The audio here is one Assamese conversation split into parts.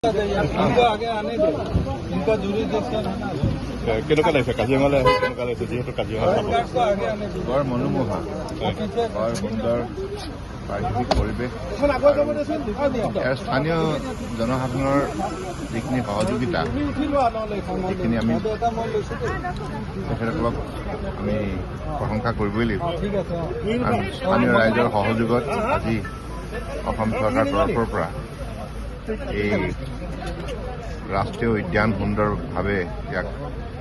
इनको आगे आने दो, इनका जुरिडिक्शन है ना। কেনেকুৱা লাগিছে কাজিৰঙালৈ আহি কেনেকুৱা লাগিছে যিহেতু কাজিৰঙা को आगे आने दो। বৰ মনোমোহা বৰ সুন্দৰ প্ৰাকৃতিক পৰিৱেশ ইয়াৰ স্থানীয় জনসাধাৰণৰ যিখিনি সহযোগিতা সেইখিনি আমি তেখেতসকলক আমি প্ৰশংসা কৰিবই লাগিব আৰু স্থানীয় ৰাইজৰ সহযোগত আজি অসম চৰকাৰৰ তৰফৰ পৰা এই ৰাষ্ট্ৰীয় উদ্যান সুন্দৰভাৱে ইয়াক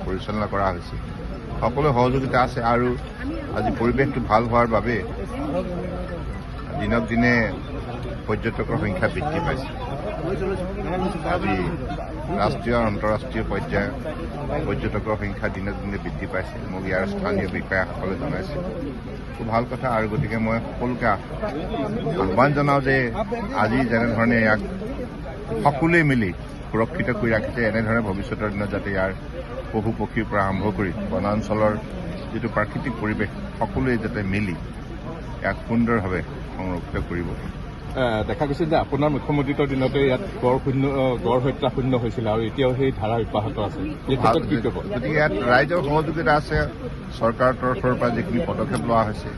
পৰিচালনা কৰা হৈছে সকলো সহযোগিতা আছে আৰু আজি পৰিৱেশটো ভাল হোৱাৰ বাবে দিনক দিনে পৰ্যটকৰ সংখ্যা বৃদ্ধি পাইছে আজি ৰাষ্ট্ৰীয় আৰু আন্তঃৰাষ্ট্ৰীয় পৰ্যায়ত পৰ্যটকৰ সংখ্যা দিনক দিনে বৃদ্ধি পাইছে মোক ইয়াৰ স্থানীয় বিষয়াসকলে জনাইছে খুব ভাল কথা আৰু গতিকে মই সকলোকে আহ্বান জনাওঁ যে আজি যেনেধৰণে ইয়াক সকলোৱে মিলি সুৰক্ষিত কৰি ৰাখিছে এনেধৰণে ভৱিষ্যতৰ দিনত যাতে ইয়াৰ পশু পক্ষীৰ পৰা আৰম্ভ কৰি বনাঞ্চলৰ যিটো প্ৰাকৃতিক পৰিৱেশ সকলোৱে যাতে মিলি ইয়াক সুন্দৰভাৱে সংৰক্ষিত কৰিব। দেখা গৈছে যে আপোনাৰ মুখ্যমন্ত্ৰীৰ দিনতে ইয়াত গড় হত্যা শূন্য হৈছিল আৰু এতিয়াও সেই ধাৰা অব্যাহত আছে। গতিকে ইয়াত ৰাইজৰ সহযোগিতা আছে চৰকাৰৰ তৰফৰ পৰা যিখিনি পদক্ষেপ লোৱা হৈছে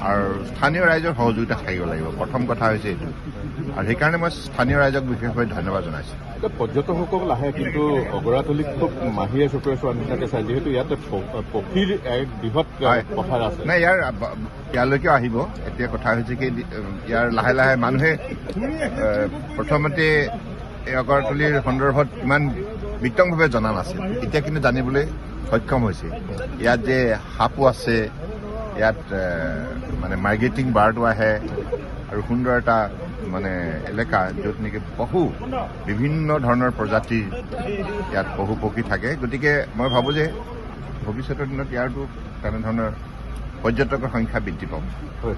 আৰু স্থানীয় ৰাইজৰ সহযোগিতা থাকিব লাগিব প্ৰথম কথা হৈছে এইটো আৰু সেইকাৰণে মই স্থানীয় ৰাইজক বিশেষভাৱে ধন্যবাদ জনাইছোঁ। পৰ্যটকসকল আহে কিন্তু অগৰাতলীক খুব মাহিৰে চকুৰে চোৱা নিচিনাকে চায় যিহেতু ইয়াতে পক্ষীৰ এক বৃহৎ পথাৰ আছে। নাই ইয়ালৈকেও আহিব এতিয়া কথা হৈছে কি ইয়াৰ লাহে লাহে মানুহে প্ৰথমতে এই অগৰাতলীৰ সন্দৰ্ভত ইমান বিতংভাৱে জনা নাছিল এতিয়া কিন্তু জানিবলৈ সক্ষম হৈছে ইয়াত যে সাপো আছে ইয়াত মানে মাইগ্ৰেটিং বাৰ্ডো আহে আৰু সুন্দৰ এটা মানে এলেকা য'ত নেকি বিভিন্ন ধৰণৰ প্ৰজাতিৰ ইয়াত পশু পক্ষী থাকে গতিকে মই ভাবোঁ যে ভৱিষ্যতৰ দিনত ইয়াৰতো তেনেধৰণৰ পৰ্যটকৰ সংখ্যা বৃদ্ধি পাব। হয়